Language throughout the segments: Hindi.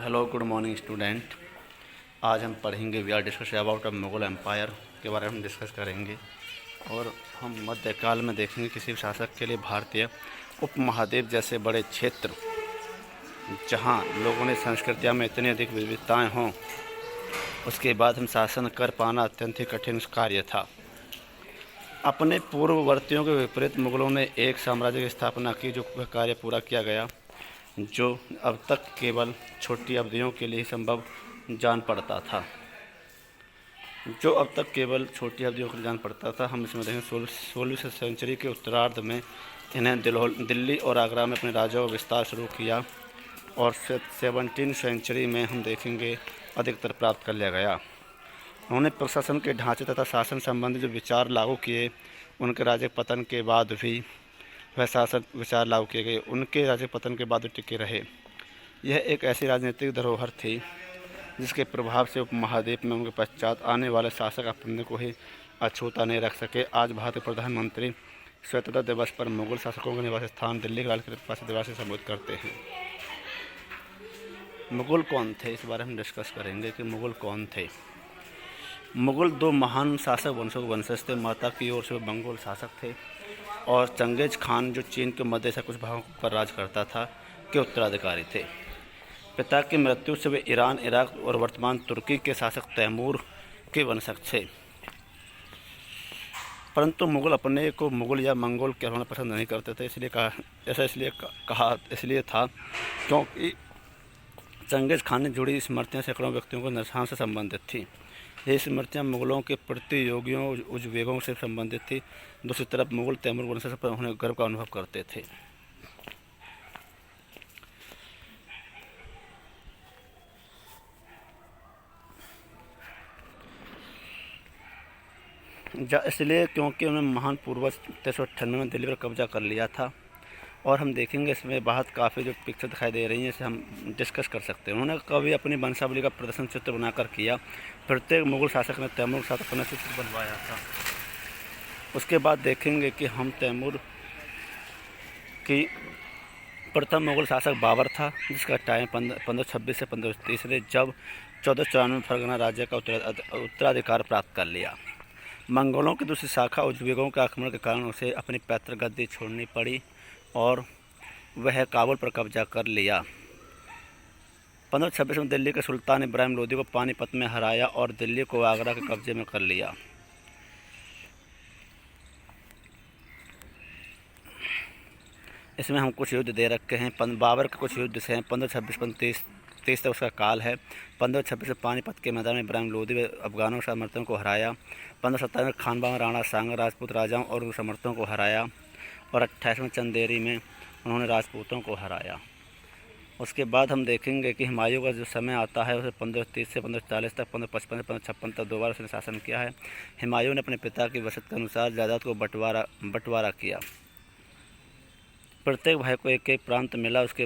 Hello good morning student. आज हम पढ़ेंगे we are discuss about Mughal empire के बारे में डिस्कस करेंगे। और हम मध्यकाल में देखेंगे किसी भी शासक के लिए भारतीय उपमहाद्वीप जैसे बड़े क्षेत्र जहां लोगों ने संस्कृतियों में इतनी अधिक विविधताएं हों, उसके बाद हम शासन कर पाना अत्यंत ही कठिन कार्य था। अपने पूर्ववर्तियों के विपरीत मुग़लों ने एक साम्राज्य की स्थापना की जो कार्य पूरा किया गया, जो अब तक केवल छोटी अवधियों के लिए संभव जान पड़ता था। जान पड़ता था। हम इसमें देखें 16वीं सेंचुरी के उत्तरार्ध में इन्हें दिल्ली और आगरा में अपने राज्यों का विस्तार शुरू किया और 17वीं सेंचुरी में हम देखेंगे अधिकतर प्राप्त कर लिया गया। उन्होंने प्रशासन के ढांचे तथा शासन संबंधी जो विचार लागू किए, उनके राज्य पतन के बाद भी वह शासन विचार लागू किए गए, उनके राज्य पतन के बाद टिके रहे। यह एक ऐसी राजनीतिक धरोहर थी जिसके प्रभाव से उपमहाद्वीप में उनके पश्चात आने वाले शासक अपने को ही अछूता नहीं रख सके। आज भारतीय प्रधानमंत्री स्वतंत्रता दिवस पर मुगल शासकों का निवास स्थान दिल्ली के लाल किले पर दिवस से संबोधित करते हैं। मुगल कौन थे, इस बारे में डिस्कस करेंगे कि मुगल कौन थे। मुगल दो महान शासक वंशज थे। माता की ओर से मंगोल शासक थे और चंगेज खान जो चीन के मध्य से कुछ भागों पर राज करता था के उत्तराधिकारी थे। पिता की मृत्यु से वे ईरान, इराक और वर्तमान तुर्की के शासक तैमूर के वंशज थे। परंतु मुगल अपने को मुगल या मंगोल कहलाना पसंद नहीं करते थे। इसलिए था क्योंकि चंगेज खान ने जुड़ी स्मृतियाँ सैकड़ों व्यक्तियों को निशान से संबंधित थी। ये स्मृतियाँ मुगलों के प्रतियोगियों उज्बेकों से संबंधित थी। दूसरी तरफ मुगल तैमूर वंशज पर उन्हें गर्व का अनुभव करते थे। इसलिए क्योंकि उन्होंने महान पूर्वज 1398 में दिल्ली पर कब्जा कर लिया था। और हम देखेंगे इसमें बात काफ़ी जो पिक्चर दिखाई दे रही है इसे हम डिस्कस कर सकते हैं। उन्होंने कभी अपनी वंशावली का प्रदर्शन चित्र बनाकर किया। प्रत्येक मुगल शासक ने तैमूर शासक अपना चित्र बनवाया था। उसके बाद देखेंगे कि हम तैमूर की प्रथम मुगल शासक बाबर था, जिसका टाइम 1526 से 1530 ने जब 1494 में फरगना राज्य का उत्तराधिकार प्राप्त कर लिया। मंगोलों की दूसरी शाखा उज्बेकों के आक्रमण के कारण उसे अपनी पैतृक गद्दी छोड़नी पड़ी और वह काबुल पर कब्जा कर लिया। 1526 में दिल्ली के सुल्तान इब्राहिम लोदी को पानीपत में हराया और दिल्ली को आगरा के कब्जे में कर लिया। इसमें हम कुछ युद्ध दे रखे हैं। बाबर के कुछ युद्ध से हैं। 1526-1530 तक उसका काल है। 1526 में पानीपत के मैदान में इब्राहिम लोदी ने अफगानों के समर्थकों को हराया। 1527 में खानवा में राणा सांगा राजपूत राजाओं और समर्थकों को हराया और 28 में चंदेरी में उन्होंने राजपूतों को हराया। उसके बाद हम देखेंगे कि हुमायूं का जो समय आता है उसे 1530 से 1540 तक, 1555 से 1556 तक 2 बार उसने शासन किया है। हुमायूं ने अपने पिता की वसीयत के अनुसार जायदाद को बंटवारा किया। प्रत्येक भाई को एक प्रांत मिला। उसके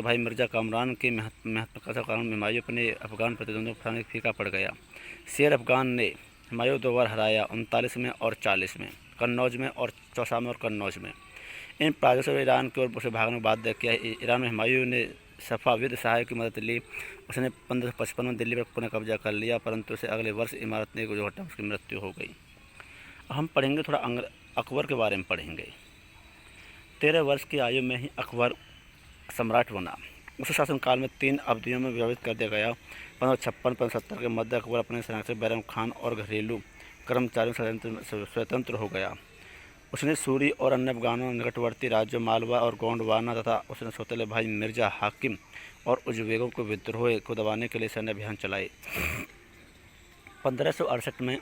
भाई मिर्जा कामरान की महत्वाकांक्षा के कारण हुमायूं अपने अफगान प्रतिद्वंदियों को हराने फीका पड़ गया। शेर अफगान ने हुमायूं 2 बार हराया, 39 में और 40 में, कन्नौज में और चौसा में और कन्नौज में। इन पराजयों से ईरान की ओर उसे भागने को बाध्य किया। ईरान में हुमायूं ने सफ़ाविद शाह की मदद ली। उसने 1555 में दिल्ली पर पुनः कब्जा कर लिया, परंतु उसे अगले वर्ष इमारत ने जो घटा उसकी मृत्यु हो गई। हम पढ़ेंगे थोड़ा अकबर के बारे में पढ़ेंगे। 13 वर्ष की आयु में ही अकबर सम्राट बना। उस शासनकाल में 3 अवधियों में विभाजित कर दिया गया। 1556-1570 के मध्य अकबर अपने सेनापति बैरम खान और घरेलू कर्मचारियों से स्वतंत्र हो गया। उसने सूरी और अन्य अफगानों निकटवर्ती राज्यों मालवा और गोंडवाना तथा उसने सौतेले भाई मिर्जा हाकिम और उज्बेकों को विद्रोह को दबाने के लिए सैन्य अभियान चलाए। 1568 में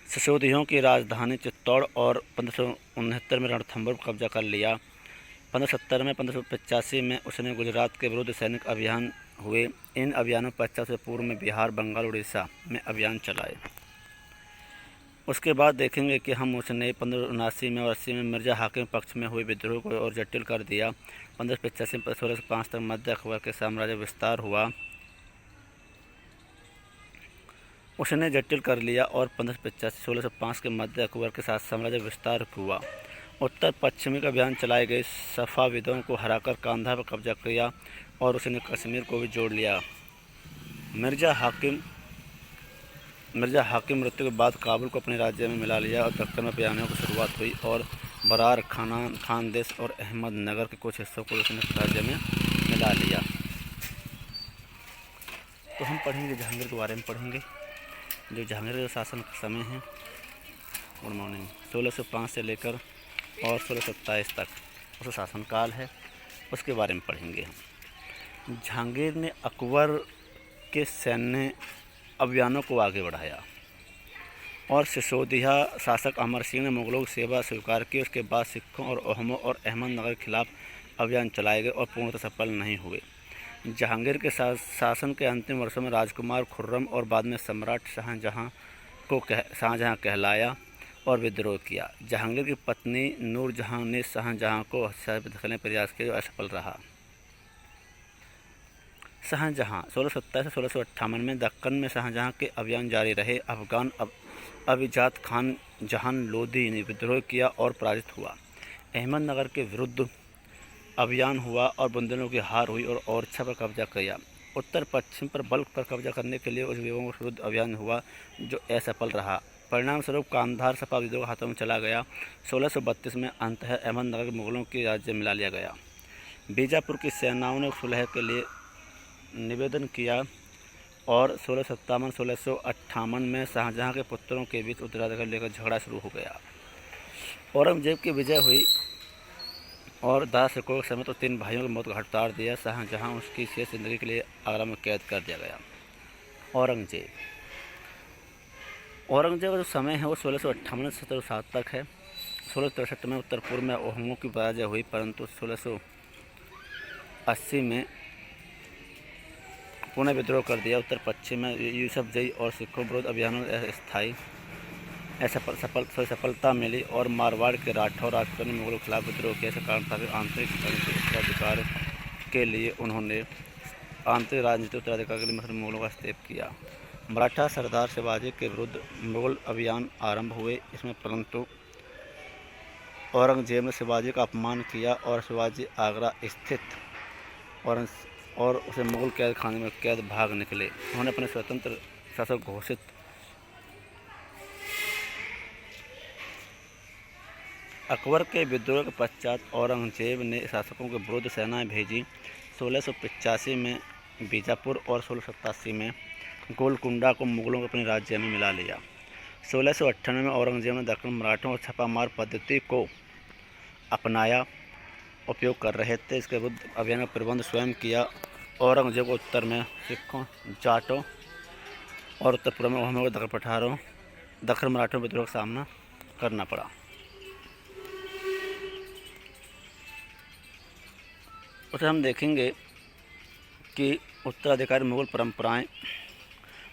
सिसोदियों की राजधानी चित्तौड़ और 1569 में रणथंभौर पर कब्जा कर लिया। 1570 में 1585 में उसने गुजरात के विरुद्ध सैनिक अभियान हुए। इन अभियानों 50 से पूर्व में बिहार, बंगाल, उड़ीसा में अभियान चलाए। उसके बाद देखेंगे कि हम उसने 1579 में और 80 में मिर्जा हाकिम पक्ष में हुए विद्रोह को और जटिल कर दिया। 1585 में 1605 तक मध्य अकबर के साम्राज्य विस्तार हुआ। उसने जटिल कर लिया और 1585-1605 के मध्य अकबर के साथ साम्राज्य विस्तार हुआ। उत्तर पश्चिमी का अभियान चलाए गए। सफ़ाविदों को हराकर कांधार पर कब्जा किया। और उसने कश्मीर को भी जोड़ लिया। मिर्ज़ा हाकिम मृत्यु के बाद काबुल को अपने राज्य में मिला लिया और दक्कन में अभियानों की शुरुआत हुई और बरार खानदेश और अहमदनगर के कुछ हिस्सों को उसने राज्य में मिला लिया। तो हम पढ़ेंगे जहांगीर के बारे में पढ़ेंगे, जो जहांगीर का शासन का समय है। Good morning. 1605 से लेकर और 1627 तक उसका शासनकाल है, उसके बारे में पढ़ेंगे हम। जहांगीर ने अकबर के सैन्य अभियानों को आगे बढ़ाया और सिसोदिया शासक अमर सिंह ने मुगलों की सेवा स्वीकार की। उसके बाद सिखों और अहोमों और अहमदनगर के खिलाफ अभियान चलाए गए और पूर्णतः सफल नहीं हुए। जहांगीर के शासन के अंतिम वर्षों में राजकुमार खुर्रम और बाद में सम्राट शाहजहां कहलाया और विद्रोह किया। जहांगीर की पत्नी नूरजहां ने शाहजहां को हथियार पर धकेलने का प्रयास किया, जो असफल रहा। शाहजहां 1627 से 1658 में दक्कन में शाहजहां के अभियान जारी रहे। अफगान अभिजात खान जहान लोदी ने विद्रोह किया और पराजित हुआ। अहमदनगर के विरुद्ध अभियान हुआ और बुंदेलों की हार हुई और ओरछा पर कब्जा किया। उत्तर पश्चिम पर बल्ख पर कब्जा करने के लिए उज़बेकों के विरुद्ध अभियान हुआ, जो असफल रहा। परिणाम स्वरूप कांधार सफाविदों के हाथों में चला गया। 1632 में अंततः अहमदनगर मुगलों के राज्य में मिला लिया गया। बीजापुर की सेनाओं ने सुलह के लिए निवेदन किया और 1657-1658 में शाहजहां के पुत्रों के बीच उत्तराधिकारी लेकर झगड़ा शुरू हो गया। औरंगजेब की विजय हुई और दारा शिकोह समेत 3 भाइयों की मौत का घाट उतार दिया। शाहजहां उसकी शेष जिंदगी के लिए आगरा में कैद कर दिया गया। औरंगजेब का जो समय है वो 1658 से 1707 तक है। 1663 में उत्तर पूर्व में अहोमों की पराजय हुई, परंतु 1680 में पुनः विद्रोह कर दिया। उत्तर पश्चिम में यूसुफजई और सिखों विरोध अभियानों में स्थायी सफलता मिली और मारवाड़ के राठौर राजपूतों ने मुगलों के खिलाफ विद्रोह किया। इसका कारण था कि आंतरिक उत्तराधिकार के लिए उन्होंने मुगलों का हस्तक्षेप किया। मराठा सरदार शिवाजी के विरुद्ध मुगल अभियान आरंभ हुए इसमें, परंतु औरंगजेब ने शिवाजी का अपमान किया और शिवाजी आगरा स्थित और उसे मुगल कैद खाने में कैद भाग निकले। उन्होंने अपने स्वतंत्र शासक घोषित अकबर के विद्रोह के पश्चात औरंगजेब ने शासकों के विरुद्ध सेनाएं भेजी। 1685 में बीजापुर और 1687 में गोलकुंडा को मुगलों के अपने राज्य में मिला लिया। 1698 में औरंगजेब ने दक्कन मराठों और छापामार पद्धति को अपनाया उपयोग कर रहे थे। इसके विरुद्ध अभियान का प्रबंध स्वयं किया। औरंगजेब को उत्तर में सिखों, जाटों और उत्तर पूर्व में अहोमों के दक्कन मराठों विद्रोह का सामना करना पड़ा। उसे हम देखेंगे कि उत्तराधिकारी मुगल परंपराएं,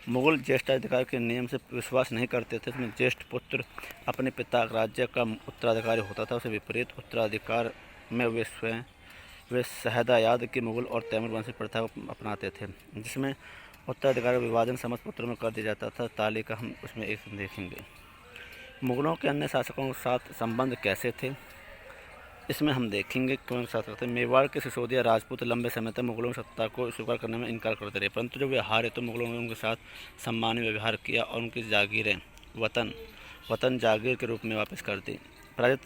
मुगल ज्येष्ठाधिकारी के नियम से विश्वास नहीं करते थे। इसमें ज्येष्ठ पुत्र अपने पिता राज्य का उत्तराधिकारी होता था। उसे विपरीत उत्तराधिकार में वे शहदायाद की मुगल और तैमूर वंशी प्रथा को अपनाते थे, जिसमें उत्तराधिकारी विभाजन समस्त पुत्रों में कर दिया जाता था। तालिका हम उसमें एक देखेंगे। मुगलों के अन्य शासकों के साथ संबंध कैसे थे, इसमें हम देखेंगे कौन सा शासक थे। मेवाड़ के सिसोदिया राजपूत लंबे समय तक मुगलों की सत्ता को स्वीकार करने में इनकार करते रहे, परंतु जब वे हारे तो मुगलों ने उनके साथ सम्माननीय व्यवहार किया और उनकी जागीरें वतन जागीर के रूप में वापस कर दी। पराजित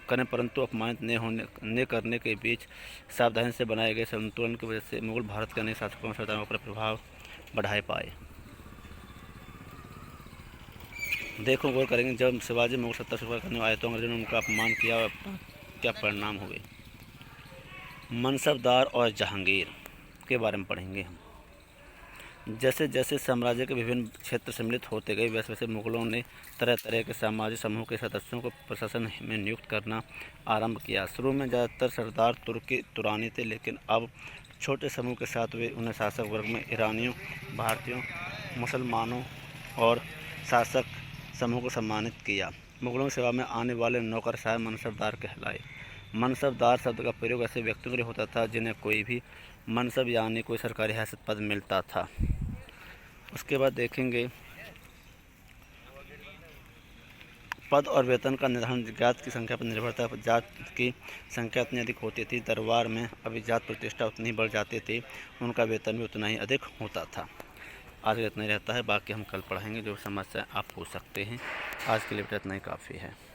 करने परंतु अपमानित न करने के बीच सावधानी से बनाए गए संतुलन की वजह से मुगल भारत के अनेक शासकों और सरदारों पर प्रभाव बढ़ाए पाए। देखो गौर करेंगे, जब शिवाजी मुगल सत्ता स्वीकार करने आए तो अंग्रेजों ने उनका अपमान किया और क्या परिणाम हुए। मनसबदार और जहांगीर के बारे में पढ़ेंगे हम। जैसे जैसे साम्राज्य के विभिन्न क्षेत्र सम्मिलित होते गए, वैसे वैसे मुगलों ने तरह तरह के सामाजिक समूह के सदस्यों को प्रशासन में नियुक्त करना आरंभ किया। शुरू में ज़्यादातर सरदार तुरानी थे, लेकिन अब छोटे समूह के साथ वे उन्हें शासक वर्ग में ईरानियों, भारतीयों, मुसलमानों और शासक समूह को सम्मानित किया। मुगलों की सेवा में आने वाले नौकरशाह मनसबदार कहलाए। मनसबदार शब्द का प्रयोग ऐसे व्यक्तियों के लिए होता था जिन्हें कोई भी मनसब यानी कोई सरकारी हैसियत पद मिलता था। उसके बाद देखेंगे पद और वेतन का निर्धारण जात की संख्या पर निर्भरता। जात की संख्या उतनी अधिक होती थी, दरबार में अभिजात प्रतिष्ठा उतनी ही बढ़ जाती थी, उनका वेतन भी उतना ही अधिक होता था। आज का इतना ही रहता है, बाकी हम कल पढ़ाएंगे। जो समस्या आप पूछ सकते हैं। आज के लिए इतना ही काफ़ी है।